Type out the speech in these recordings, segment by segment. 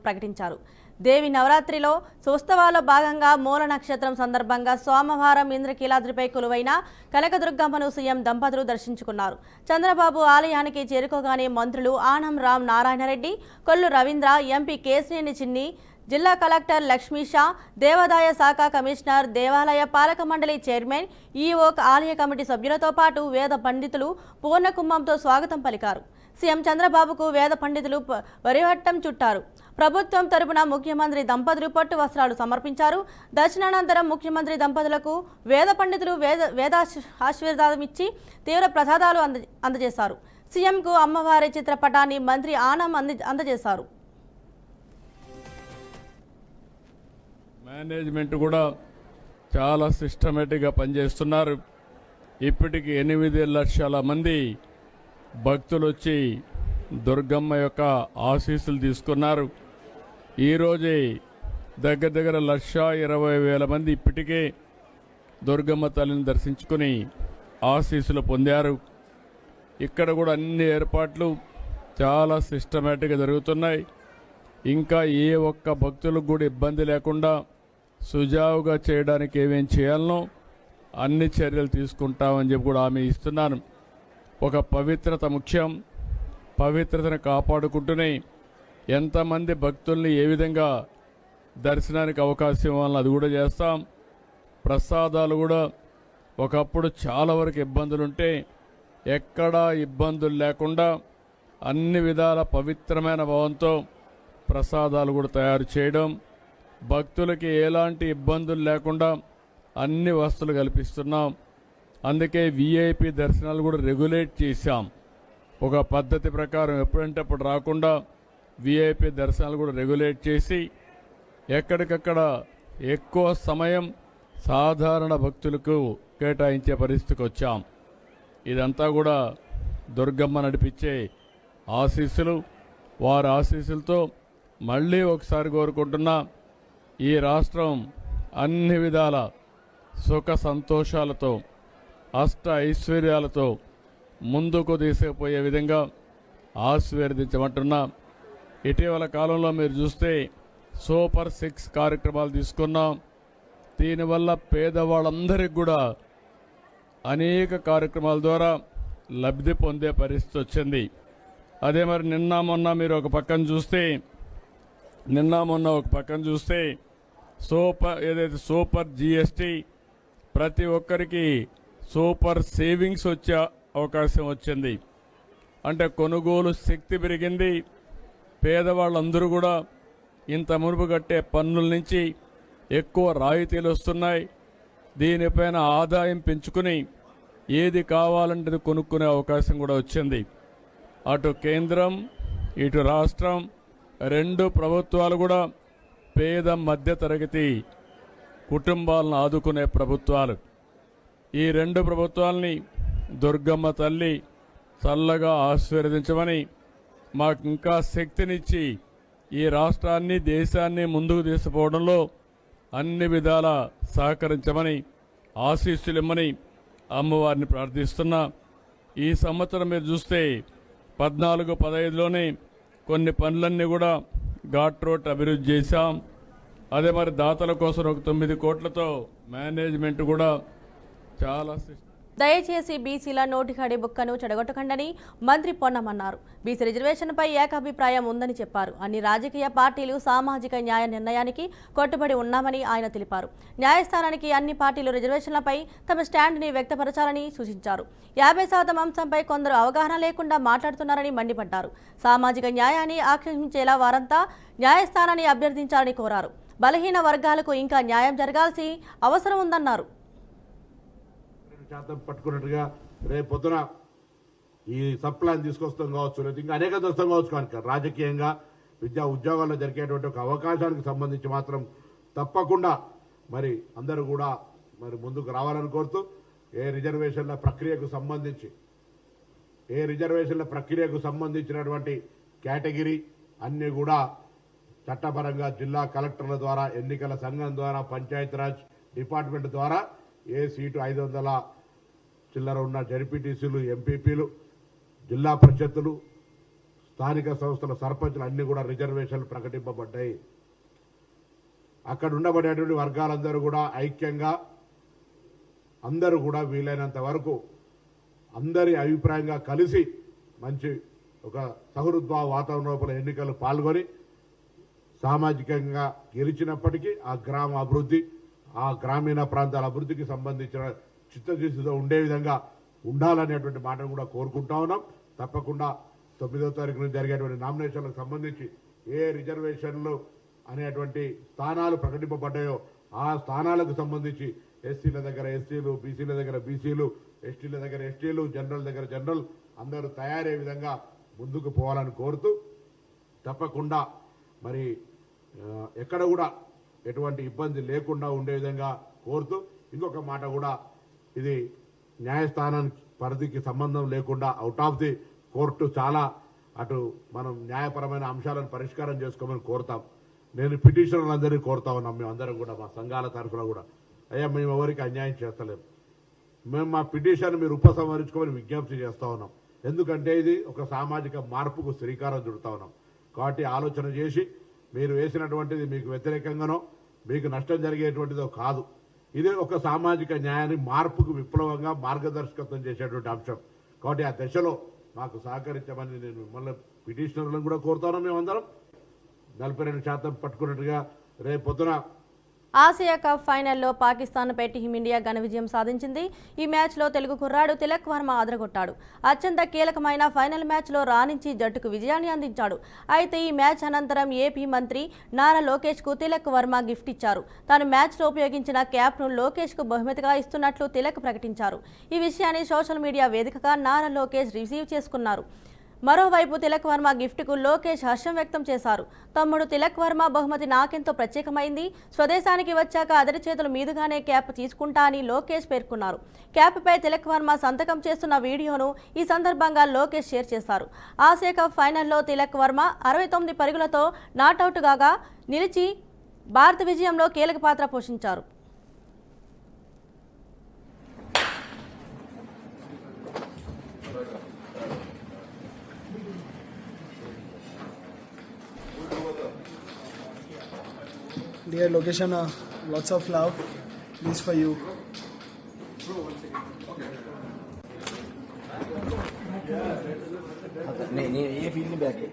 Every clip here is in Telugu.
ప్రకటించారు. దేవి నవరాత్రిలో ఉత్సవాల్లో భాగంగా మూల నక్షత్రం సందర్భంగా సోమవారం ఇంద్రకీలాద్రిపై కొలువైన కనకదుర్గమ్మను సీఎం దంపతులు దర్శించుకున్నారు. చంద్రబాబు ఆలయానికి చేరుకోగానే మంత్రులు ఆనం రామ్ నారాయణరెడ్డి, కొల్లు రవీంద్ర, ఎంపీ కేశినేని చిన్ని, జిల్లా కలెక్టర్ లక్ష్మీషా, దేవాదాయ శాఖ కమిషనర్, దేవాలయ పాలక మండలి చైర్మన్, ఈఓ, ఆలయ కమిటీ సభ్యులతో పాటు వేద పండితులు పూర్ణకుంభంతో స్వాగతం పలికారు. సీఎం చంద్రబాబుకు వేద పండితులు వరివట్టం చుట్టారు. ప్రభుత్వం తరపున ముఖ్యమంత్రి దంపతులు పట్టు వస్త్రాలు సమర్పించారు. దర్శనానంతరం ముఖ్యమంత్రి దంపతులకు వేద పండితులు ఆశీర్వాదం ఇచ్చి తీవ్ర ప్రసాదాలు అందజేశారు. సీఎంకు అమ్మవారి చిత్రపటాన్ని మంత్రి ఆనం అందజేశారు. మేనేజ్మెంట్ కూడా చాలా సిస్టమేటిక్గా పనిచేస్తున్నారు. ఇప్పటికి 8 లక్షల మంది భక్తులు వచ్చి దుర్గమ్మ యొక్క ఆశీస్సులు తీసుకున్నారు. ఈరోజే దగ్గర 1,20,000 మంది ఇప్పటికే దుర్గమ్మ తల్లిని దర్శించుకుని ఆశీస్సులు పొందారు. ఇక్కడ కూడా అన్ని ఏర్పాట్లు చాలా సిస్టమేటిక్గా జరుగుతున్నాయి. ఇంకా ఏ ఒక్క భక్తులకు కూడా ఇబ్బంది లేకుండా సుజావుగా చేయడానికి ఏమేం చేయాలనో అన్ని చర్యలు తీసుకుంటామని చెప్పి కూడా హామీ ఇస్తున్నాను. ఒక పవిత్రత ముఖ్యం. పవిత్రతను కాపాడుకుంటూనే ఎంతమంది భక్తుల్ని ఏ విధంగా దర్శనానికి అవకాశం ఇవ్వాలని అది కూడా చేస్తాం. ప్రసాదాలు కూడా ఒకప్పుడు చాలా వరకు ఇబ్బందులుంటే ఎక్కడా ఇబ్బందులు లేకుండా అన్ని విధాల పవిత్రమైన భావంతో ప్రసాదాలు కూడా తయారు చేయడం, భక్తులకి ఎలాంటి ఇబ్బందులు లేకుండా అన్ని వసతులు కల్పిస్తున్నాం. అందుకే వీఐపీ దర్శనాలు కూడా రెగ్యులేట్ చేశాం. ఒక పద్ధతి ప్రకారం ఎప్పుడంటే అప్పుడు రాకుండా వీఐపీ దర్శనాలు కూడా రెగ్యులేట్ చేసి ఎక్కడికక్కడ ఎక్కువ సమయం సాధారణ భక్తులకు కేటాయించే పరిస్థితికి వచ్చాం. ఇదంతా కూడా దుర్గమ్మ నడిపించే ఆశీస్సులు. వారి ఆశీస్సులతో మళ్ళీ ఒకసారి కోరుకుంటున్నా, ఈ రాష్ట్రం అన్ని విధాల సుఖ సంతోషాలతో అష్ట ఐశ్వర్యాలతో ముందుకు తీసుకుపోయే విధంగా ఆశీర్వదించమంటున్నా. ఇటీవల కాలంలో మీరు చూస్తే సూపర్ 6 కార్యక్రమాలు తీసుకున్నాం. దీనివల్ల పేదవాళ్ళందరికీ కూడా అనేక కార్యక్రమాల ద్వారా లబ్ధి పొందే పరిస్థితి వచ్చింది. అదే మరి నిన్న మొన్న ఒక పక్కన చూస్తే ఏదైతే సూపర్ జిఎస్టీ, ప్రతి ఒక్కరికి సూపర్ సేవింగ్స్ వచ్చే అవకాశం వచ్చింది. అంటే కొనుగోలు శక్తి పెరిగింది. పేదవాళ్ళందరూ కూడా ఇంత మునుపు కట్టే పన్నుల నుంచి ఎక్కువ రాయితీలు వస్తున్నాయి. దీనిపైన ఆదాయం పెంచుకుని ఏది కావాలంటే కొనుక్కునే అవకాశం కూడా వచ్చింది. అటు కేంద్రం ఇటు రాష్ట్రం 2 ప్రభుత్వాలు కూడా పేద మధ్యతరగతి కుటుంబాలను ఆదుకునే ప్రభుత్వాలు. ఈ 2 ప్రభుత్వాలని దుర్గమ్మ తల్లి చల్లగా ఆశీర్వదించమని, మాకు ఇంకా శక్తినిచ్చి ఈ రాష్ట్రాన్ని దేశాన్ని ముందుకు తీసుకుపోవడంలో అన్ని విధాల సహకరించమని, ఆశీస్సులు ఇమ్మని అమ్మవారిని ప్రార్థిస్తున్నా. ఈ సంవత్సరం మీరు చూస్తే 14-15లోనే కొన్ని పనులన్నీ కూడా ఘాట్ రోడ్ అభివృద్ధి చేశాం. అదే మరి దాతల కోసం ఒక 9 కోట్లతో మేనేజ్మెంట్ కూడా చాలా. దయచేసి బీసీల నోటికాడి బుక్కను చెడగొట్టకండని మంత్రి పొన్నమన్నారు. బీసీ రిజర్వేషన్పై ఏకాభిప్రాయం ఉందని చెప్పారు. అన్ని రాజకీయ పార్టీలు సామాజిక న్యాయ నిర్ణయానికి కట్టుబడి ఉన్నామని ఆయన తెలిపారు. న్యాయస్థానానికి అన్ని పార్టీలు రిజర్వేషన్లపై తమ స్టాండ్ని వ్యక్తపరచాలని సూచించారు. 50% అంశంపై కొందరు అవగాహన లేకుండా మాట్లాడుతున్నారని మండిపడ్డారు. సామాజిక న్యాయాన్ని ఆక్షేపించేలా వారంతా న్యాయస్థానాన్ని అభ్యర్థించాలని కోరారు. బలహీన వర్గాలకు ఇంకా న్యాయం జరగాల్సి అవసరం ఉందన్నారు. శాతం పట్టుకున్నట్టుగా రేపు పొద్దున ఈ సబ్ ప్లాన్ తీసుకొస్తాం కావచ్చు, లేదా ఇంకా అనేక దోస్తాం కావచ్చు. కనుక రాజకీయంగా విద్యా ఉద్యోగాల్లో జరిగేటువంటి ఒక అవకాశానికి సంబంధించి మాత్రం తప్పకుండా మరి అందరూ కూడా మరి ముందుకు రావాలని కోరుతూ ఏ రిజర్వేషన్ల ప్రక్రియకు సంబంధించినటువంటి కేటగిరీ అన్నీ కూడా చట్టపరంగా జిల్లా కలెక్టర్ల ద్వారా, ఎన్నికల సంఘం ద్వారా, పంచాయతీరాజ్ డిపార్ట్మెంట్ ద్వారా ఏ సీటు 500 చిల్లర ఉన్న జడ్పీటీసీలు, ఎంపీపీలు, జిల్లా పరిషత్తులు, స్థానిక సంస్థల సర్పంచులు అన్ని కూడా రిజర్వేషన్లు ప్రకటింపబడ్డాయి. అక్కడ ఉండబడేటువంటి వర్గాలందరూ కూడా ఐక్యంగా అందరూ కూడా వీలైనంత వరకు అందరి అభిప్రాయంగా కలిసి మంచి ఒక సహృద్భావ వాతావరణ లోపల ఎన్నికలు పాల్గొని సామాజికంగా గెలిచినప్పటికీ ఆ గ్రామ అభివృద్ధి, ఆ గ్రామీణ ప్రాంతాల అభివృద్ధికి సంబంధించిన చిత్తశుద్ధితో ఉండే విధంగా ఉండాలనేటువంటి మాటను కూడా కోరుకుంటా ఉన్నాం. తప్పకుండా 9వ తారీఖు నుంచి జరిగేటువంటి నామినేషన్లకు సంబంధించి ఏ రిజర్వేషన్లు అనేటువంటి స్థానాలు ప్రకటింపబడ్డాయో ఆ స్థానాలకు సంబంధించి ఎస్సీల దగ్గర ఎస్సీలు, బీసీల దగ్గర బీసీలు, ఎస్టీల దగ్గర ఎస్టీలు, జనరల్ దగ్గర జనరల్ అందరూ తయారయ్యే విధంగా ముందుకు పోవాలని కోరుతూ తప్పకుండా మరి ఎక్కడ కూడా ఎటువంటి ఇబ్బంది లేకుండా ఉండే విధంగా కోరుతూ ఇంకొక మాట కూడా ఇది న్యాయస్థానానికి పరిధికి సంబంధం లేకుండా అవుట్ ఆఫ్ ది కోర్టు చాలా అటు మనం న్యాయపరమైన అంశాలను పరిష్కారం చేసుకోమని కోరుతాం. నేను పిటిషనర్లందరినీ కోరుతా ఉన్నాం. మేమందరం కూడా మా సంఘాల తరఫున కూడా అయ్యా మేము ఎవరికి అన్యాయం చేస్తలేము, మేము మా పిటిషన్ మీరు ఉపసంహరించుకోమని విజ్ఞప్తి చేస్తూ ఉన్నాం. ఎందుకంటే ఇది ఒక సామాజిక మార్పుకు శ్రీకారం చుడుతూ ఉన్నాం. కాబట్టి ఆలోచన చేసి మీరు వేసినటువంటిది మీకు వ్యతిరేకంగానో మీకు నష్టం జరిగేటువంటిదో కాదు. ఇదే ఒక సామాజిక న్యాయాన్ని మార్పుకు విప్లవంగా మార్గదర్శకత్వం చేసేటువంటి అంశం. కాబట్టి ఆ దశలో మాకు సహకరించమని నేను మిమ్మల్ని పిటిషనర్లను కూడా కోరుతాను. మేమందరం 42% పట్టుకున్నట్టుగా రేపు పొద్దున ఆసియా కప్ ఫైనల్లో పాకిస్తాన్పై టీమిండియా ఘన విజయం సాధించింది. ఈ మ్యాచ్లో తెలుగు కుర్రాడు తిలక్ వర్మ అదరగొట్టాడు. అత్యంత కీలకమైన ఫైనల్ మ్యాచ్లో రాణించి జట్టుకు విజయాన్ని అందించాడు. అయితే ఈ మ్యాచ్ అనంతరం ఏపీ మంత్రి నారా లోకేష్కు తిలక్ వర్మ గిఫ్ట్ ఇచ్చారు. తాను మ్యాచ్లో ఉపయోగించిన క్యాప్ను లోకేష్కు బహుమతిగా ఇస్తున్నట్లు తిలక్ ప్రకటించారు. ఈ విషయాన్ని సోషల్ మీడియా వేదికగా నారా లోకేష్ రిసీవ్ చేసుకున్నారు. మరోవైపు తిలక్ వర్మ గిఫ్ట్కు లోకేష్ హర్షం వ్యక్తం చేశారు. తమ్ముడు తిలక్ వర్మ బహుమతి నాకెంతో ప్రత్యేకమైంది. స్వదేశానికి వచ్చాక అతడి చేతుల మీదుగానే క్యాప్ తీసుకుంటా అని లోకేష్ పేర్కొన్నారు. క్యాప్పై తిలక్ వర్మ సంతకం చేస్తున్న వీడియోను ఈ సందర్భంగా లోకేష్ షేర్ చేశారు. ఆసియా కప్ ఫైనల్లో తిలక్ వర్మ 69 పరుగులతో నాటౌట్ కాగా నిలిచి భారత విజయంలో కీలక పాత్ర పోషించారు. Dear location, lots of love. This for you. नहीं ये फील्ड में बैक है.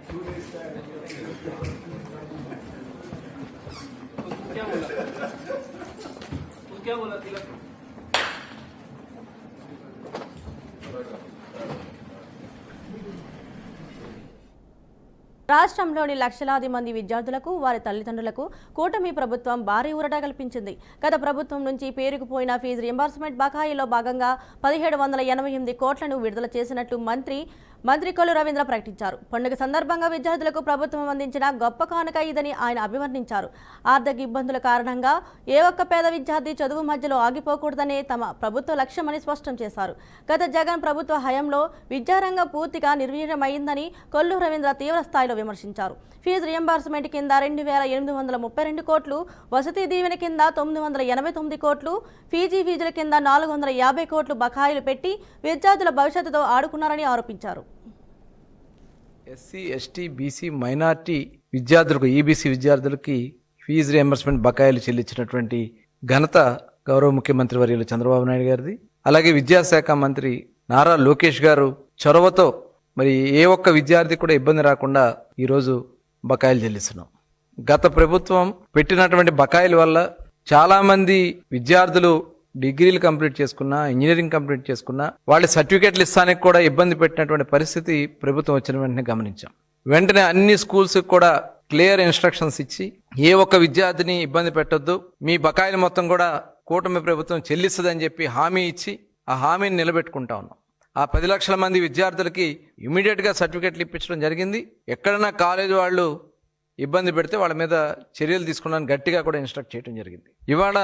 क्या बोला तिलक? రాష్ట్రంలోని లక్షలాది మంది విద్యార్థులకు వారి తల్లిదండ్రులకు కూటమి ప్రభుత్వం భారీ ఊరట కల్పించింది. గత ప్రభుత్వం నుంచి పేరుకుపోయిన ఫీజు రియంబర్స్మెంట్ బకాయిలో భాగంగా 1788 కోట్లను విడుదల చేసినట్లు మంత్రి కొల్లు రవీంద్ర ప్రకటించారు. పండుగ సందర్భంగా విద్యార్థులకు ప్రభుత్వం అందించిన గొప్ప కానుక ఇదని ఆయన అభివర్ణించారు. ఆర్థిక ఇబ్బందుల కారణంగా ఏ ఒక్క పేద విద్యార్థి చదువు మధ్యలో ఆగిపోకూడదనే తమ ప్రభుత్వ లక్ష్యమని స్పష్టం చేశారు. గత జగన్ ప్రభుత్వ హయాంలో విద్యారంగం పూర్తిగా నిర్వీర్యమైందని కొల్లు రవీంద్ర తీవ్ర స్థాయిలో విమర్శించారు. ఫీజు రియంబర్స్మెంట్ కింద 2832 కోట్లు, వసతి దీవెన కింద 989 కోట్లు, ఫీజుల కింద 450 కోట్లు బకాయిలు పెట్టి విద్యార్థుల భవిష్యత్తుతో ఆడుకున్నారని ఆరోపించారు. ఎస్సీ, ఎస్టీ, బీసీ, మైనార్టీ విద్యార్థులకు, ఈబీసీ విద్యార్థులకి ఫీజు రియంబర్స్మెంట్ బకాయిలు చెల్లించినటువంటి ఘనత గౌరవ ముఖ్యమంత్రి వర్యులు చంద్రబాబు నాయుడు గారిది. అలాగే విద్యాశాఖ మంత్రి నారా లోకేష్ గారు చొరవతో మరి ఏ ఒక్క విద్యార్థి కూడా ఇబ్బంది రాకుండా ఈరోజు బకాయిలు చెల్లిస్తున్నాం. గత ప్రభుత్వం పెట్టినటువంటి బకాయిల వల్ల చాలామంది విద్యార్థులు డిగ్రీలు కంప్లీట్ చేసుకున్నా, ఇంజనీరింగ్ కంప్లీట్ చేసుకున్నా వాళ్ళ సర్టిఫికేట్లు ఇస్తానికి కూడా ఇబ్బంది పెట్టినటువంటి పరిస్థితి ప్రభుత్వం వచ్చిన వెంటనే గమనించాం. వెంటనే అన్ని స్కూల్స్కి కూడా క్లియర్ ఇన్స్ట్రక్షన్స్ ఇచ్చి ఏ ఒక్క విద్యార్థిని ఇబ్బంది పెట్టొద్దు, మీ బకాయిలు మొత్తం కూడా కూటమి ప్రభుత్వం చెల్లిస్తుందని చెప్పి హామీ ఇచ్చి ఆ హామీని నిలబెట్టుకుంటా ఉన్నాం. ఆ 10 లక్షల మంది విద్యార్థులకి ఇమీడియట్గా సర్టిఫికేట్లు ఇప్పించడం జరిగింది. ఎక్కడైనా కాలేజీ వాళ్ళు ఇబ్బంది పెడితే వాళ్ళ మీద చర్యలు తీసుకున్నాను గట్టిగా కూడా ఇన్స్ట్రక్ట్ చేయడం జరిగింది. ఇవాళ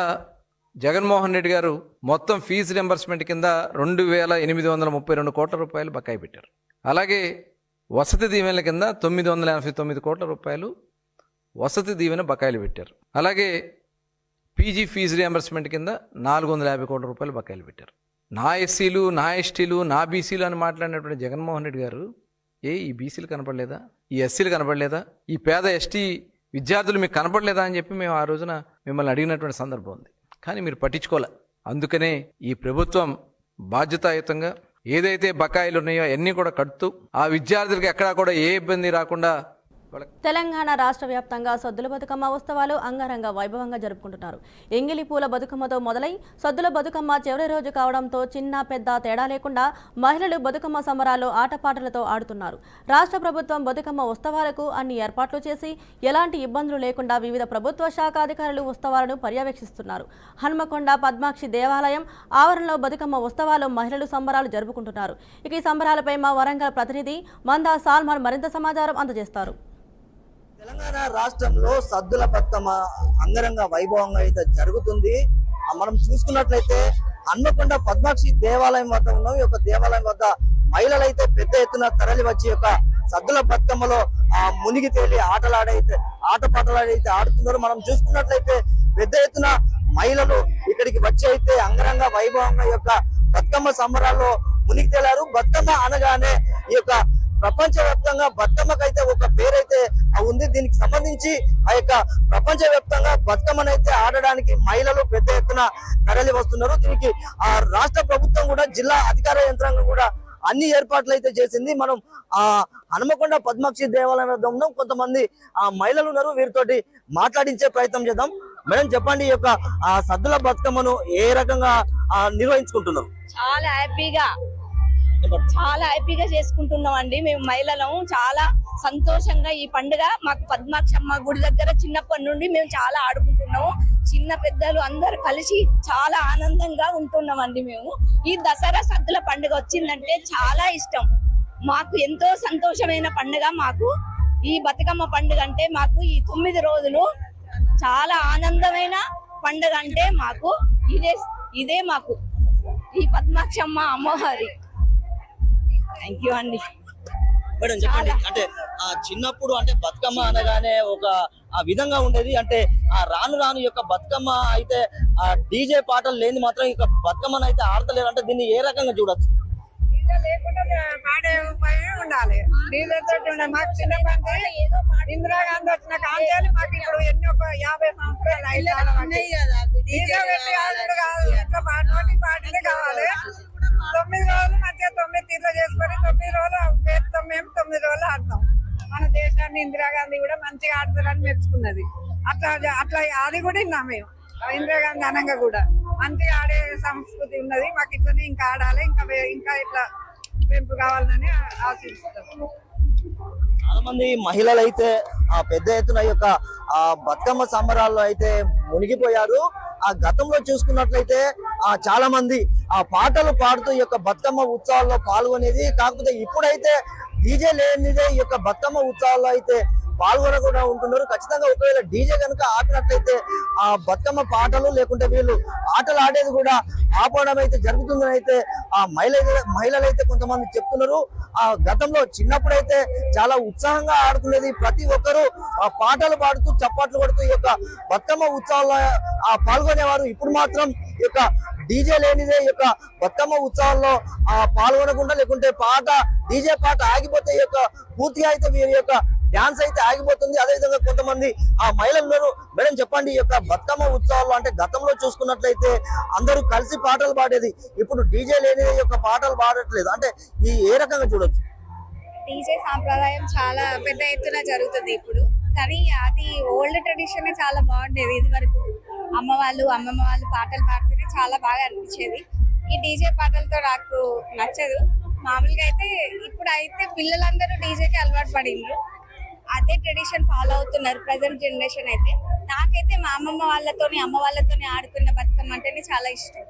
జగన్మోహన్ రెడ్డి గారు మొత్తం ఫీజు రియంబర్స్మెంట్ కింద 2832 కోట్ల రూపాయలు బకాయి పెట్టారు. అలాగే వసతి దీవెనల కింద 989 కోట్ల రూపాయలు వసతి దీవెన బకాయిలు పెట్టారు. అలాగే పీజీ ఫీజు రియంబర్స్మెంట్ కింద 450 కోట్ల రూపాయలు బకాయిలు పెట్టారు. నా ఎస్సీలు, నా ఎస్టీలు, నా బీసీలు అని మాట్లాడినటువంటి జగన్మోహన్ రెడ్డి గారు ఈ బీసీలు కనపడలేదా, ఈ ఎస్సీలు కనపడలేదా, ఈ పేద ఎస్టీ విద్యార్థులు మీకు కనపడలేదా అని చెప్పి మేము ఆ రోజున మిమ్మల్ని అడిగినటువంటి సందర్భం ఉంది. కానీ మీరు పట్టించుకోలే. అందుకనే ఈ ప్రభుత్వం బాధ్యతాయుతంగా ఏదైతే బకాయిలు ఉన్నాయో అన్నీ కూడా కడుతూ ఆ విద్యార్థులకు ఎక్కడా కూడా ఏ ఇబ్బంది రాకుండా తెలంగాణ రాష్ట్ర వ్యాప్తంగా సద్దుల బతుకమ్మ ఉత్సవాలు అంగరంగ వైభవంగా జరుపుకుంటున్నారు. ఎంగిలి పూల బతుకమ్మతో మొదలై సద్దుల బతుకమ్మ చివరి రోజు కావడంతో చిన్న పెద్ద తేడా లేకుండా మహిళలు బతుకమ్మ సంబరాల్లో ఆటపాటలతో ఆడుతున్నారు. రాష్ట్ర ప్రభుత్వం బతుకమ్మ ఉత్సవాలకు అన్ని ఏర్పాట్లు చేసి ఎలాంటి ఇబ్బందులు లేకుండా వివిధ ప్రభుత్వ శాఖ అధికారులు ఉత్సవాలను పర్యవేక్షిస్తున్నారు. హన్మకొండ పద్మాక్షి దేవాలయం ఆవరణలో బతుకమ్మ ఉత్సవాలు మహిళలు సంబరాలు జరుపుకుంటున్నారు. ఇక ఈ సంబరాలపై మా వరంగల్ ప్రతినిధి మందా సాల్మాన్ మరింత సమాచారం అందజేస్తారు. తెలంగాణ రాష్ట్రంలో సద్దుల బతుకమ్మ అంగరంగ వైభవంగా అయితే జరుగుతుంది. మనం చూసుకున్నట్లయితే హన్మకొండ పద్మాక్షి దేవాలయం వద్ద ఉన్నాం. ఈ యొక్క దేవాలయం వద్ద మహిళలు అయితే పెద్ద ఎత్తున తరలి వచ్చి యొక్క సద్దుల బతుకమ్మలో మునిగి తేలి ఆటపాటలాడైతే ఆడుతున్నారు. మనం చూసుకున్నట్లయితే పెద్ద ఎత్తున మహిళలు ఇక్కడికి వచ్చి అయితే అంగరంగ వైభవంగా ఈ యొక్క బతుకమ్మ సంబరాల్లో మునిగి తేలారు. బతుకమ్మ అనగానే ఈ యొక్క ప్రపంచవ్యాప్తంగా బతుకమ్మకైతే ఒక పేరైతే ఉంది. దీనికి సంబంధించి ఆ యొక్క ప్రపంచవ్యాప్తంగా బతుకమ్మనైతే ఆడడానికి మహిళలు పెద్ద ఎత్తున తరలి వస్తున్నారు. దీనికి ఆ రాష్ట్ర ప్రభుత్వం కూడా జిల్లా అధికార యంత్రాంగం కూడా అన్ని ఏర్పాట్లు అయితే చేసింది. మనం హనుమకొండ పద్మాక్షి దేవాలయం వద్ద ఉన్నాం. కొంతమంది మహిళలు ఉన్నారు, వీరితోటి మాట్లాడించే ప్రయత్నం చేద్దాం. మేడం చెప్పండి, ఈ యొక్క సద్దుల బతుకమ్మను ఏ రకంగా నిర్వహించుకుంటున్నారు? చాలా హ్యాపీగా చేసుకుంటున్నాం అండి. మేము మహిళలం చాలా సంతోషంగా ఈ పండుగ మాకు పద్మాక్షమ్మ గుడి దగ్గర చిన్నప్పటి నుండి మేము చాలా ఆడుకుంటున్నాము. చిన్న పెద్దలు అందరు కలిసి చాలా ఆనందంగా ఉంటున్నాం అండి. మేము ఈ దసరా సద్దుల పండుగ వచ్చిందంటే చాలా ఇష్టం. మాకు ఎంతో సంతోషమైన పండుగ. మాకు ఈ బతుకమ్మ పండుగ అంటే మాకు ఈ 9 రోజులు చాలా ఆనందమైన పండుగ. అంటే మాకు ఇదే మాకు ఈ పద్మాక్షమ్మ అమ్మవారి. థ్యాంక్ యూ అండి. మేడం చెప్పండి, అంటే చిన్నప్పుడు అంటే బతుకమ్మ అనగానే ఒక విధంగా ఉండేది. అంటే రాను రాను యొక్క బతుకమ్మ అయితే డీజే పాటలు లేని మాత్రం ఇక బతుకమ్మను అయితే ఆడతలేరు. అంటే దీన్ని ఏ రకంగా చూడొచ్చు? లేకుండా పాడే ఉండాలి. డీజే తోటి ఉండాలి. మాకు చిన్నప్పటి ఇందిరాగాంధీ వచ్చిన కాంచాలి మాకు ఇప్పుడు ఎన్ని ఒక 50 సంవత్సరాలు డీజే పెట్టి ఆడుడు కాదు, ఇట్లా పాటలే కావాలి. 9 రోజులు మంచిగా 9 తీర్లు చేసుకొని 9 రోజులు పేరుతాం. మేము 9 రోజులు ఆడతాం. మన దేశాన్ని ఇందిరాగాంధీ కూడా మంచిగా ఆడతారని మెచ్చుకున్నది. అట్లా అది కూడా విన్నాం మేము. ఇందిరాగాంధీ అనంగా కూడా మంచిగా ఆడే సంస్కృతి ఉన్నది. మాకు ఇట్లనే ఇంకా ఆడాలి, ఇంకా ఇట్లా పెంపు కావాలని ఆశిస్తాం. చాలా మంది మహిళలు అయితే పెద్ద ఎత్తున యొక్క బతుకమ్మ సంబరాల్లో అయితే మునిగిపోయారు. గతంలో చూసుకున్నట్లయితే చాలా మంది పాటలు పాడుతూ ఈ యొక్క బతుకమ్మ ఉత్సవాల్లో పాల్గొనేది. కాకపోతే ఇప్పుడైతే డీజే లేనిదే ఈ యొక్క బతుకమ్మ ఉత్సవాల్లో అయితే పాల్గొనకుండా ఉంటున్నారు. ఖచ్చితంగా ఒకవేళ డీజే కనుక ఆపినట్లయితే బతుకమ్మ పాటలు లేకుంటే వీళ్ళు ఆటలు ఆడేది కూడా ఆపడం అయితే జరుగుతుందని అయితే మహిళలు అయితే కొంతమంది చెప్తున్నారు. గతంలో చిన్నప్పుడైతే చాలా ఉత్సాహంగా ఆడుకునేది. ప్రతి ఒక్కరూ పాటలు పాడుతూ చప్పట్లు కొడుతూ ఈ యొక్క బతుకమ్మ ఉత్సవాల్లో పాల్గొనేవారు. ఇప్పుడు మాత్రం ఈ యొక్క డీజే లేనిదే ఈ యొక్క బతుకమ్మ ఉత్సవాల్లో పాల్గొనకుండా లేకుంటే డీజే పాట ఆగిపోతే ఈ యొక్క పూర్తిగా అయితే వీరి యొక్క డాన్స్ అయితే ఆగిపోతుంది. అదేవిధంగా కొంతమంది మహిళలు మేడం చెప్పండి, ఈ యొక్క బతుకమ్మ ఉత్సవాల్లో అంటే గతంలో చూసుకున్నట్లయితే అందరూ కలిసి పాటలు పాడేది. ఇప్పుడు డీజే లేని యొక్క పాటలు పాడట్లేదు. అంటే ఏ రకంగా చూడొచ్చు? డీజే సాంప్రదాయం చాలా పెద్ద ఎత్తున జరుగుతుంది ఇప్పుడు. కానీ అది ఓల్డ్ ట్రెడిషన్ చాలా బాగుండేది. ఇది వరకు అమ్మమ్మ వాళ్ళు పాటలు పాడితేనే చాలా బాగా అనిపించేది. ఈ డీజే పాటలతో నాకు నచ్చదు. మామూలుగా అయితే ఇప్పుడు అయితే పిల్లలందరూ డీజేకి అలవాటు పడిండ్రు. అదే ట్రెడిషన్ ఫాలో అవుతున్నారు ప్రజెంట్ జనరేషన్ అయితే. నాకైతే మా అమ్మ వాళ్ళతోని ఆడుకున్న బతుకమ్మ అంటేనే చాలా ఇష్టం.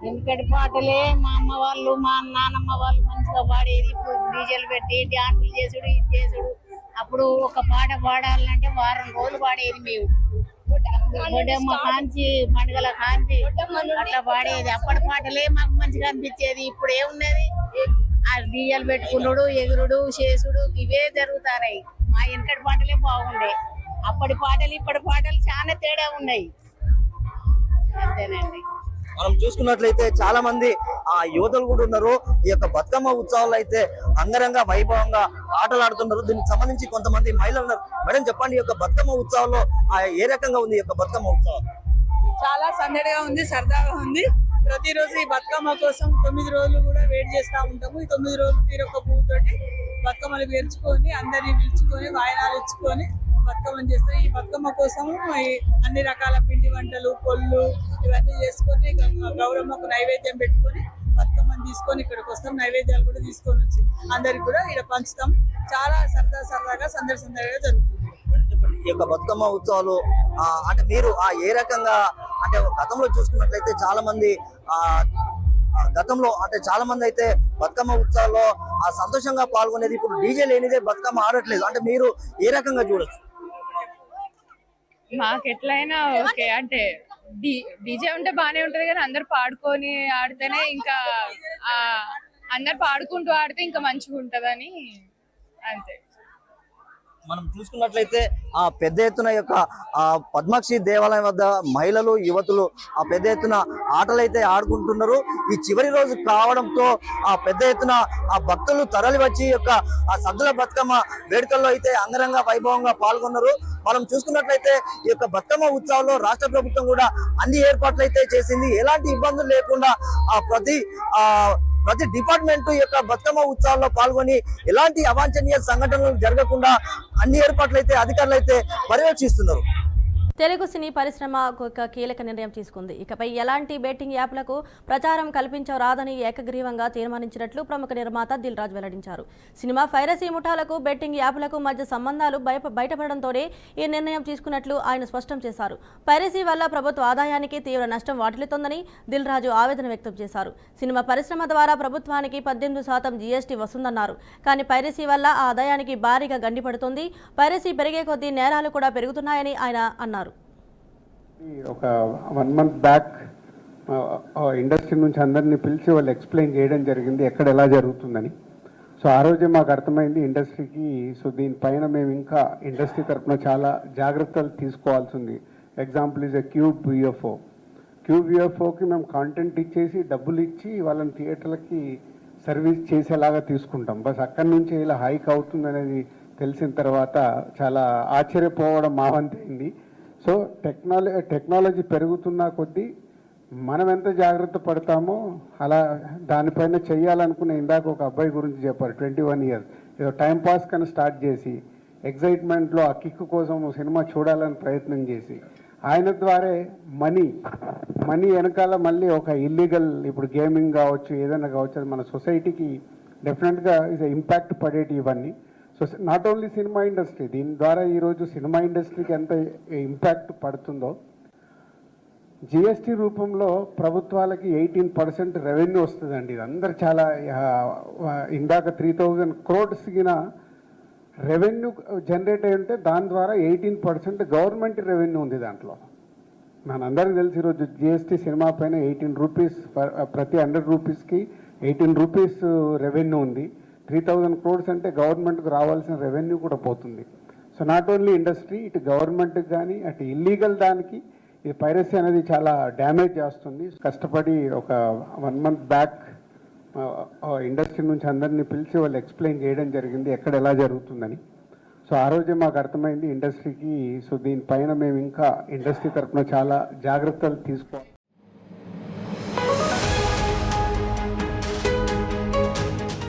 ఎందుకంటే పాటలే మా అమ్మ వాళ్ళు మా నాన్నమ్మ వాళ్ళు మంచిగా పాడేది. ఇప్పుడు డీజేలు పెట్టి డాన్సులు చేసుడు ఇది చేసుడు. అప్పుడు ఒక పాట పాడాలంటే వారం రోజులు పాడేది. మేము బొడ్డమ్మ కాంచి పండుగల కాంచి అట్లా పాడేది. అప్పటి పాటలే మాకు మంచిగా అనిపించేది. ఇప్పుడు ఏమున్నది, ఆ డీజేలు పెట్టుకున్నాడు, ఎగురుడు చేసుడు ఇవే జరుగుతాయి. మా వెనకటి పాటలే బాగుండే. అప్పటి పాటలు ఇప్పటి పాటలు చాలా తేడా ఉన్నాయి. అంతేనండి. మనం చూసుకున్నట్లయితే చాలా మంది యువతలు కూడా ఉన్నారు. ఈ యొక్క బతుకమ్మ ఉత్సవాల్లో అయితే అంగరంగ వైభవంగా ఆటలు ఆడుతున్నారు. దీనికి సంబంధించి కొంతమంది మహిళలు ఉన్నారు. మేడం చెప్పండి, ఈ యొక్క బతుకమ్మ ఉత్సవాల్లో ఏ రకంగా ఉంది ఈ యొక్క బతుకమ్మ ఉత్సవం? చాలా సందడిగా ఉంది, సరదాగా ఉంది. ప్రతిరోజు ఈ బతుకమ్మ కోసం 9 రోజులు కూడా వెయిట్ చేస్తూ ఉంటాము. ఈ 9 రోజులు తీరొక్క పువ్వుతోటి బతుకమ్మలు పేర్చుకొని అందరినీ పిలుచుకొని వాయనాలు ఇచ్చుకొని బతుకమ్మని చేస్తాం. ఈ బతుకమ్మ కోసము అన్ని రకాల పిండి వంటలు, పొల్లు ఇవన్నీ చేసుకొని గౌరమ్మకు నైవేద్యం పెట్టుకొని బతుకమ్మని తీసుకొని ఇక్కడికి వస్తాం. నైవేద్యాలు కూడా తీసుకొని వచ్చి అందరికి కూడా ఇక్కడ పంచుతాం. చాలా సరదాగా సందడిగా జరుగుతుంది. ఈ యొక్క బతుకమ్మ ఉత్సవాలు అంటే మీరు ఏ రకంగా అంటే గతంలో చూసుకున్నట్లయితే చాలా మంది చాలా మంది అయితే బతుకమ్మ ఉత్సవాల్లో సంతోషంగా పాల్గొనేది. ఇప్పుడు డీజే లేనిదే బతుకమ్మ ఆడట్లేదు. అంటే మీరు ఏ రకంగా చూడొచ్చు? మాకు ఎట్లయినా ఓకే, అంటే డీజే ఉంటే బానే ఉంటది కానీ అందరు పాడుకొని ఆడితేనే ఇంకా అందరు పాడుకుంటూ ఆడితే ఇంకా మంచిగా ఉంటదని అంతే. మనం చూసుకున్నట్లయితే పెద్ద ఎత్తున యొక్క పద్మాక్షి దేవాలయం వద్ద మహిళలు యువతులు పెద్ద ఎత్తున ఆటలు అయితే ఆడుకుంటున్నారు. ఈ చివరి రోజు కావడంతో పెద్ద ఎత్తున భక్తులు తరలి వచ్చి యొక్క సద్దుల బతుకమ్మ వేడుకల్లో అయితే అంగరంగ వైభవంగా పాల్గొన్నారు. మనం చూసుకున్నట్లయితే ఈ యొక్క బతుకమ్మ ఉత్సవాల్లో రాష్ట్ర ప్రభుత్వం కూడా అన్ని ఏర్పాట్లు అయితే చేసింది. ఎలాంటి ఇబ్బందులు లేకుండా ప్రతి డిపార్ట్మెంట్ యొక్క బతుకమ్మ ఉత్సవాల్లో పాల్గొని ఎలాంటి అవాంఛనీయ సంఘటనలు జరగకుండా అన్ని ఏర్పాట్లు అయితే అధికారులు అయితే పర్యవేక్షిస్తున్నారు. తెలుగు సినీ పరిశ్రమ ఒక కీలక నిర్ణయం తీసుకుంది. ఇకపై ఎలాంటి బెట్టింగ్ యాప్లకు ప్రచారం కల్పించరాదని ఏకగ్రీవంగా తీర్మానించినట్లు ప్రముఖ నిర్మాత దిల్ రాజు వెల్లడించారు. సినిమా పైరసీ ముఠాలకు బెట్టింగ్ యాప్లకు మధ్య సంబంధాలు బయటపడడంతోనే ఈ నిర్ణయం తీసుకున్నట్లు ఆయన స్పష్టం చేశారు. పైరసీ వల్ల ప్రభుత్వ ఆదాయానికి తీవ్ర నష్టం వాటిల్లుతోందని దిల్ రాజు ఆవేదన వ్యక్తం చేశారు. సినిమా పరిశ్రమ ద్వారా ప్రభుత్వానికి 18% జీఎస్టీ వస్తుందన్నారు. కానీ పైరసీ వల్ల ఆ ఆదాయానికి భారీగా గండిపడుతుంది. పైరసీ పెరిగే కొద్దీ నేరాలు కూడా పెరుగుతున్నాయని ఆయన అన్నారు. ఒక 1 month బ్యాక్ ఇండస్ట్రీ నుంచి అందరినీ పిలిచి వాళ్ళు ఎక్స్ప్లెయిన్ చేయడం జరిగింది ఎక్కడ ఎలా జరుగుతుందని. సో ఆ రోజే మాకు అర్థమైంది ఇండస్ట్రీకి. సో దీనిపైన మేము ఇంకా ఇండస్ట్రీ తరఫున చాలా జాగ్రత్తలు తీసుకోవాల్సి ఉంది. ఎగ్జాంపుల్ ఈజ్ క్యూబ్ యూఎఫ్ఓకి మేము కాంటెంట్ ఇచ్చేసి డబ్బులు ఇచ్చి వాళ్ళని థియేటర్లకి సర్వీస్ చేసేలాగా తీసుకుంటాం. బస్ అక్కడి నుంచి ఇలా హైక్ అవుతుందనేది తెలిసిన తర్వాత చాలా ఆశ్చర్యపోవడం మా వంతైంది. సో టెక్నాలజీ పెరుగుతున్న కొద్దీ మనం ఎంత జాగ్రత్త పడతామో అలా దానిపైన చెయ్యాలనుకునే. ఇందాక ఒక అబ్బాయి గురించి చెప్పారు, 21 years ఏదో టైంపాస్ కన్నా స్టార్ట్ చేసి ఎగ్జైట్మెంట్లో ఆ కిక్ కోసం సినిమా చూడాలని ప్రయత్నం చేసి ఆయన ద్వారా మనీ వెనకాల మళ్ళీ ఒక ఇల్లీగల్ ఇప్పుడు గేమింగ్ కావచ్చు ఏదైనా కావచ్చు అది మన సొసైటీకి డెఫినెట్గా ఇస్ ఇంపాక్ట్ పడేటి ఇవన్నీ. So not only cinema industry, దీని ద్వారా ఈరోజు సినిమా ఇండస్ట్రీకి ఎంత ఇంపాక్ట్ పడుతుందో జిఎస్టీ రూపంలో ప్రభుత్వాలకి 18% రెవెన్యూ వస్తుందండి. ఇది అందరు చాలా ఇందాక 3000 crores రెవెన్యూ జనరేట్ అయి ఉంటే దాని ద్వారా 18% గవర్నమెంట్ రెవెన్యూ ఉంది దాంట్లో. మనందరికీ తెలిసి ఈరోజు జిఎస్టీ సినిమా పైన 18 rupees ప్రతి 100 rupeesకి 18 rupees రెవెన్యూ ఉంది. 3000 crores అంటే గవర్నమెంట్కి రావాల్సిన రెవెన్యూ కూడా పోతుంది. సో నాట్ ఓన్లీ ఇండస్ట్రీ, ఇటు గవర్నమెంట్కి కానీ అటు ఇల్లీగల్ దానికి ఈ పైరసీ అనేది చాలా డ్యామేజ్ చేస్తుంది. కష్టపడి ఒక 1 month బ్యాక్ ఇండస్ట్రీ నుంచి అందరినీ పిలిచి వాళ్ళు ఎక్స్ప్లెయిన్ చేయడం జరిగింది ఎక్కడ ఎలా జరుగుతుందని. సో ఆ రోజే మాకు అర్థమైంది ఇండస్ట్రీకి. సో దీనిపైన మేము ఇంకా ఇండస్ట్రీ తరఫున చాలా జాగ్రత్తలు తీసుకోవాలి.